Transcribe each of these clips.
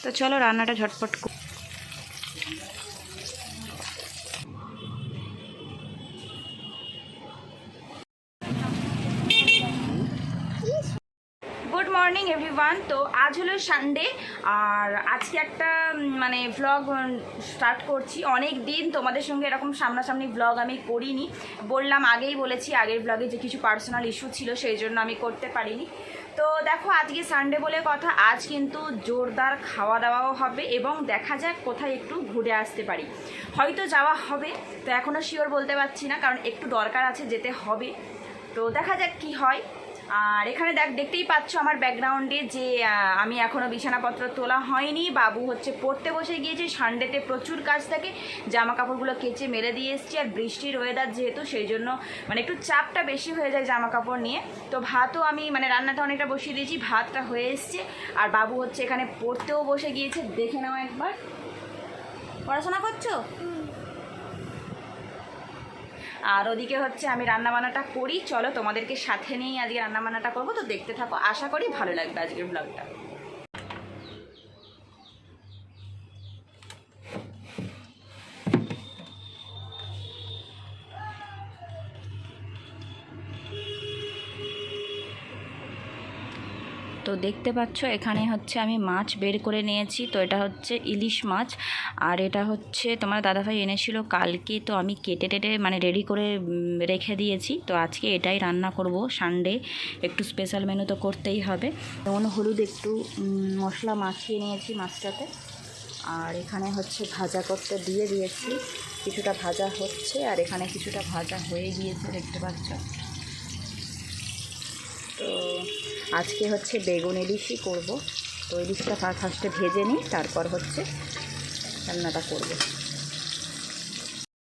তো চলো রান্নাটা ঝটপট গুড মর্নিং এভরিওয়ান। তো আজ হলো সানডে আর আজকে একটা ভ্লগ স্টার্ট করছি। অনেক দিন তোমাদের সঙ্গে এরকম সামনাসামনি ভ্লগ আমি করিনি। আগেই বলেছি আগের ভ্লগে যে কিছু পার্সোনাল ইস্যু ছিল সেই জন্য আমি করতে পারিনি। তো দেখো আজকে সানডে বলে কথা, আজ কিন্তু জোরদার খাওয়া দাওয়াও হবে এবং দেখা যাক কোথায় একটু ঘুরে আসতে পারি। হয়তো যাওয়া হবে, তো এখনও শিওর বলতে পারছি না, কারণ একটু দরকার আছে, যেতে হবে। তো দেখা যাক কি হয়। আর এখানে দেখতেই পাচ্ছ আমার ব্যাকগ্রাউন্ডে যে আমি এখনও বিছানাপত্র তোলা হয়নি। বাবু হচ্ছে পড়তে বসে গিয়েছে। সানডেতে প্রচুর কাজ থাকে, জামা কাপড়গুলো কেচে মেলে দিয়ে এসেছি। আর বৃষ্টির ওয়েদার যেহেতু, সেই জন্য একটু চাপটা বেশি হয়ে যায় জামা কাপড় নিয়ে। তো ভাতও আমি রান্নাটা অনেকটা বসিয়ে দিয়েছি, ভাতটা হয়ে এসছে। আর বাবু হচ্ছে এখানে পড়তেও বসে গিয়েছে। দেখে নাও একবার, পড়াশোনা করছো? আর ওদিকে হচ্ছে আমি রান্নাবান্নাটা করি। চলো তোমাদেরকে সাথে নিয়েই আজকে রান্নাবান্নাটা করবো। তো দেখতে থাকো, আশা করি ভালো লাগবে আজকের ব্লগটা। তো দেখতে পাচ্ছ এখানে হচ্ছে আমি মাছ বের করে নিয়েছি। তো এটা হচ্ছে ইলিশ মাছ, আর এটা হচ্ছে তোমার দাদাভাই এনেছিল কালকে। তো আমি কেটে টেটে রেডি করে রেখে দিয়েছি। তো আজকে এটাই রান্না করব। সানডে একটু স্পেশাল মেনু তো করতেই হবে। যেমন হলুদ একটু মশলা মাখিয়ে নিয়েছি মাছটাতে। আর এখানে হচ্ছে ভাজা করতে দিয়ে দিয়েছি, কিছুটা ভাজা হচ্ছে আর এখানে কিছুটা ভাজা হয়ে গিয়েছে, দেখতে পাচ্ছ। তো আজকে হচ্ছে বেগুন ইলিশই করব। তো ইলিশটা ফার্স্টে ভেজে নিই, তারপর হচ্ছে রান্নাটা করব।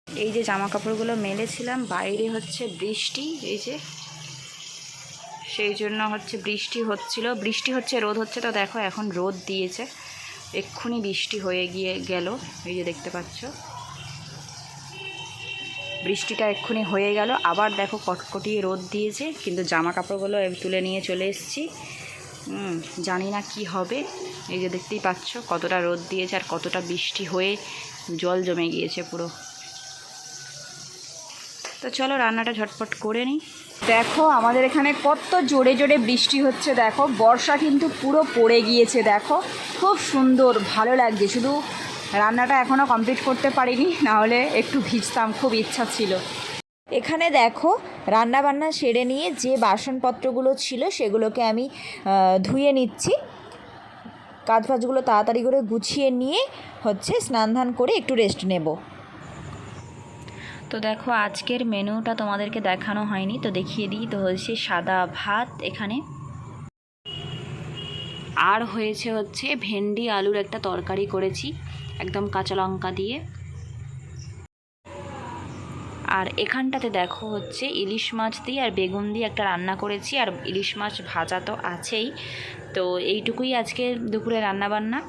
এই যে জামা কাপড়গুলো মেলেছিলাম, বাইরে হচ্ছে বৃষ্টি, এই যে সেই জন্য হচ্ছে বৃষ্টি হচ্ছে রোদ হচ্ছে। তো দেখো এখন রোদ দিয়েছে, এক্ষুনি বৃষ্টি হয়ে গেল। এই যে দেখতে পাচ্ছ বৃষ্টিটা এক্ষুনি হয়ে গেল, আবার দেখো কটকটিয়ে রোদ দিয়েছে। কিন্তু জামা কাপড়গুলো তুলে নিয়ে চলে এসেছি। জানি না কি হবে। এই যে দেখতেই পাচ্ছ কতটা রোদ দিয়েছে আর কতটা বৃষ্টি হয়ে জল জমে গিয়েছে পুরো। তো চলো রান্নাটা ঝটপট করে নিই। দেখো আমাদের এখানে কত জোরে জোরে বৃষ্টি হচ্ছে। দেখো বর্ষা কিন্তু পুরো পড়ে গিয়েছে। দেখো খুব সুন্দর, ভালো লাগছে। শুধু রান্নাটা এখনও কমপ্লিট করতে পারিনি, নাহলে একটু ভিজতাম, খুব ইচ্ছা ছিল। এখানে দেখো রান্নাবান্না সেরে নিয়ে যে বাসনপত্রগুলো ছিল সেগুলোকে আমি ধুয়ে নিচ্ছি। কাজ ফাজগুলো তাড়াতাড়ি করে গুছিয়ে নিয়ে হচ্ছে স্নান ধান করে একটু রেস্ট নেব। তো দেখো আজকের মেনুটা তোমাদেরকে দেখানো হয়নি, তো দেখিয়ে দিই। তো হচ্ছে সাদা ভাত এখানে, আর হয়েছে হচ্ছে ভেন্ডি আলুর একটা তরকারি করেছি একদম কাঁচা লঙ্কা দিয়ে। আর এখানটাতে দেখো হচ্ছে ইলিশ মাছ দিয়ে আর বেগুন দিয়ে একটা রান্না করেছি, আর ইলিশ মাছ ভাজা তো আছেই। তো এইটুকুই আজকে দুপুরে রান্নাবান্না।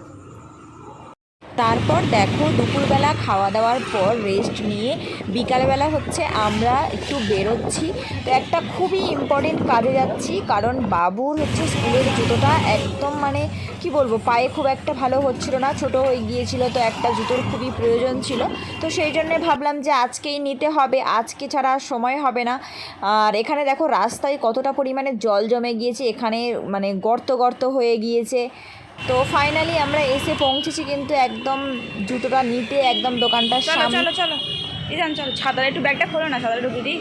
তারপর দেখো দুপুরবেলা খাওয়া দাওয়ার পর রেস্ট নিয়ে বিকালবেলা হচ্ছে আমরা একটু বেরোচ্ছি। তো একটা খুবই ইম্পর্টেন্ট কাজে যাচ্ছি, কারণ বাবুর হচ্ছে স্কুলের জুতোটা একদম কি বলবো, পায়ে খুব একটা ভালো হচ্ছিল না, ছোট হয়ে গিয়েছিল। তো একটা জুতোর খুবই প্রয়োজন ছিল। তো সেই জন্যে ভাবলাম যে আজকেই নিতে হবে, আজকে ছাড়া সময় হবে না। আর এখানে দেখো রাস্তায় কতটা পরিমাণে জল জমে গিয়েছে, এখানে গর্ত গর্ত হয়ে গিয়েছে। তো ফাইনালি আমরা এসে পৌঁছেছি, কিন্তু একদম জুতোটা নিতে একদম দোকানটার সামনে। চলো চলো এই যান, চলো ছাতার একটু ব্যাগটা খোলো না, ছাতার একটু দিদি।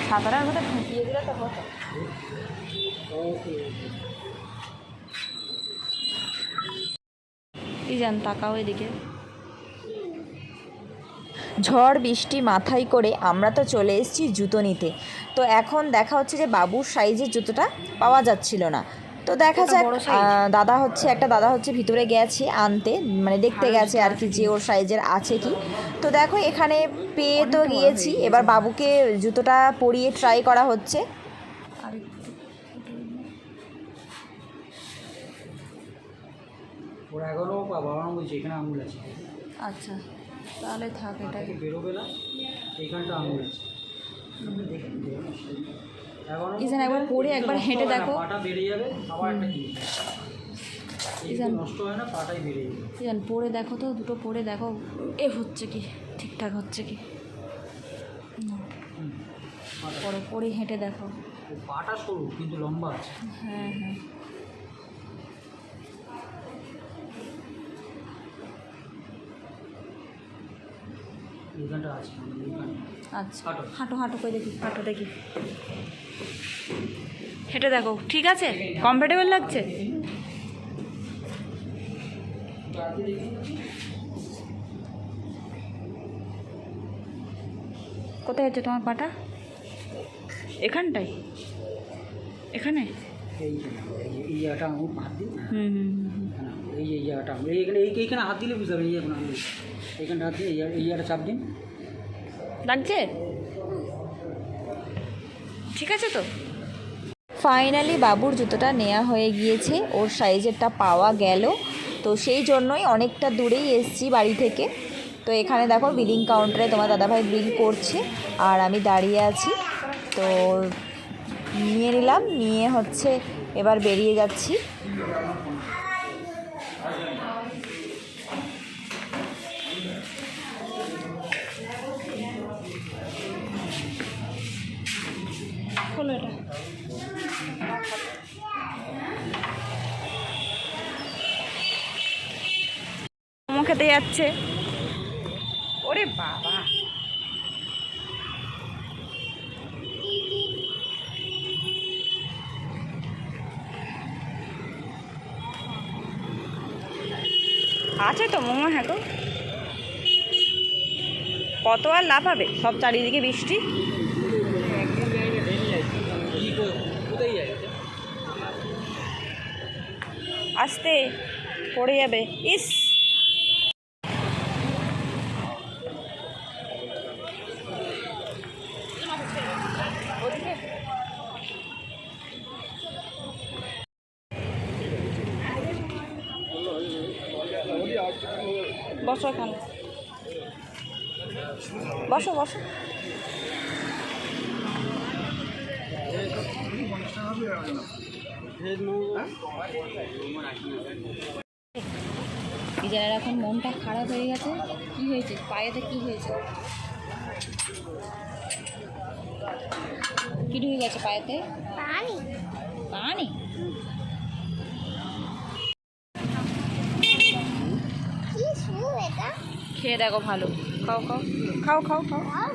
ছাতাটার মধ্যে ঢুকিয়ে দিলে তো হতো। এই যান, তাকাও এদিকে। ঝড় বৃষ্টি মাথায় করে আমরা তো চলে এসেছি জুতো নিতে। তো এখন দেখা হচ্ছে যে বাবুর সাইজের জুতোটা পাওয়া যাচ্ছিল না। তো দেখা যাক, একটা দাদা হচ্ছে ভিতরে গেছে আনতে, দেখতে গেছে আর কি, যে ওর সাইজের আছে কি। তো দেখো এখানে পেয়ে তো গিয়েছি, এবার বাবুকে জুতোটা পরিয়ে ট্রাই করা হচ্ছে। আচ্ছা তাহলে থাকে, এটাকে বেরোবে না, এইখানটা আঙুল আছে। ইজান একবার পরে একবার হেঁটে দেখো। পাটা বেরিয়ে যাবে, আবার একটা কি ইজান নষ্ট হয় না, পাটাই বেরিয়ে যাবে। ইজান পরে দেখো তো, দুটো পরে দেখো এ হচ্ছে কি, ঠিকঠাক হচ্ছে কি। পরে পরে হেঁটে দেখো। পাটা সরু কিন্তু লম্বা আছে। হ্যাঁ হ্যাঁ এইখানটা আছে, আচ্ছা হাঁটো হাঁটো করে দেখি, হাঁটো দেখি, হেঁটে দেখো। ঠিক আছে, কমফোর্টেবল লাগছে? কোথায় হচ্ছে তোমার পাটা? এখানটাই, এখানে এই জায়গাটা আমার হাত দিন। হুম হুম এই জায়গাটা এইখানে হাত দিলে বুঝতে পারবেন। এই এখন আমি এইখানটা হাত দিয়ে এই জায়গাটা চাপ দিন। লাগছে? ঠিক আছে তো। ফাইনালি বাবুর জুতোটা নেওয়া হয়ে গিয়েছে, ওর সাইজেরটা পাওয়া গেল। তো সেই জন্যই অনেকটা দূরেই এসেছি বাড়ি থেকে। তো এখানে দেখো বিলিং কাউন্টারে তোমার দাদাভাই বিল করছে আর আমি দাঁড়িয়ে আছি। তো নিয়ে নিলাম, নিয়ে হচ্ছে এবার বেরিয়ে যাচ্ছি। খোলো এটা। মোমো খেতে যাচ্ছে। ওরে বাবা, আছে তো মোমো। হ্যাঁ গো, কত আর লাফাবে, সব চারিদিকে বৃষ্টি। আসতে পড়ে যাবে। ইস, বসো এখানে, বসো বসো। ইজানের এখন মনটা খারাপ হয়ে গেছে। কি হয়েছে পায়েতে, কি হয়েছে? কি ঢুকে গেছে পায়েতে? পানি। পানি? খেয়ে দেখো, ভালো। খাও খাও খাও খাও খাও।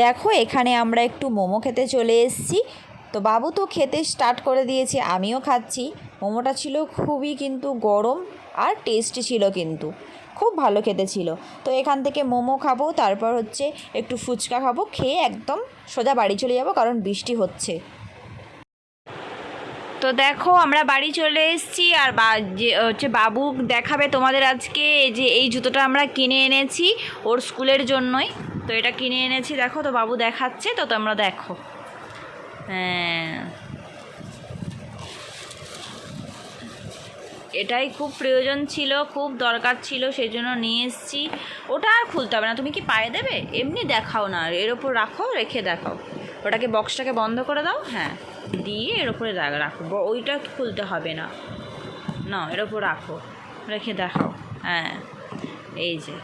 দেখো এখানে আমরা একটু মোমো খেতে চলে এসেছি। তো বাবু তো খেতে স্টার্ট করে দিয়েছে, আমিও খাচ্ছি। মোমোটা ছিল খুবই কিন্তু গরম আর টেস্টি ছিল, কিন্তু খুব ভালো খেতে ছিল। তো এখান থেকে মোমো খাবো, তারপর হচ্ছে একটু ফুচকা খাবো, খেয়ে একদম সোজা বাড়ি চলে যাব, কারণ বৃষ্টি হচ্ছে। তো দেখো আমরা বাড়ি চলে এসেছি। আর যে হচ্ছে বাবু দেখাবে তোমাদের আজকে যে এই জুতোটা আমরা কিনে এনেছি ওর স্কুলের জন্যই। তো এটা কিনে এনেছি, দেখো তো বাবু দেখাচ্ছে, তো তোমরা দেখো। হ্যাঁ, এটাই খুব প্রয়োজন ছিল, খুব দরকার ছিল, সেই জন্য নিয়ে এসেছি। ওটা আর খুলতে হবে না, তুমি কি পায়ে দেবে? এমনি দেখাও না, এর ওপর রাখো, রেখে দেখাও। ওটাকে বক্সটাকে বন্ধ করে দাও, হ্যাঁ, দিয়ে এর ওপরে রাখো। ওইটা খুলতে হবে না, না এর ওপর রাখো, রেখে দেখাও। হ্যাঁ, এই যে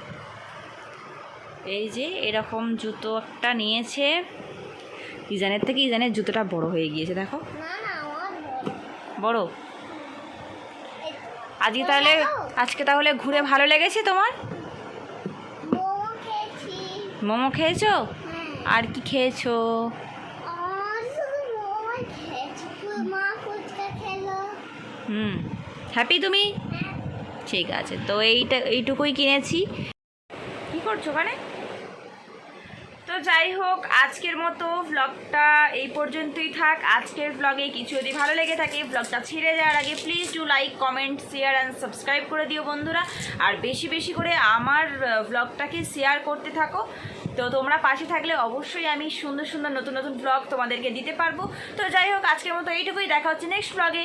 এই যে এরকম জুতো একটা নিয়েছে। ইজানের থেকে ইজানের জুতোটা বড় হয়ে গিয়েছে, দেখো বড়। আজকে তাহলে ঘুরে ভালো লেগেছে তোমার? মোমো খেয়েছো? আর কি খেয়েছো? হ্যাপি তুমি? ঠিক আছে, তো এইটুকুই কিনেছি। কি করছো ওখানে? তো যাই হোক, আজকের মতো ব্লগটা এই পর্যন্তই থাক। আজকের ব্লগে কিছু যদি ভালো লেগে থাকে, ব্লগটা ছেড়ে যাওয়ার আগে please do like, comment, share and subscribe করে দিও বন্ধুরা। আর বেশি বেশি করে আমার ব্লগটাকে শেয়ার করতে থাকো। তো তোমরা পাশে থাকলে অবশ্যই আমি সুন্দর সুন্দর নতুন নতুন ব্লগ তোমাদেরকে দিতে পারবো। তো যাই হোক, আজকের মতো এইটুকুই, দেখা হচ্ছে নেক্সট ব্লগে।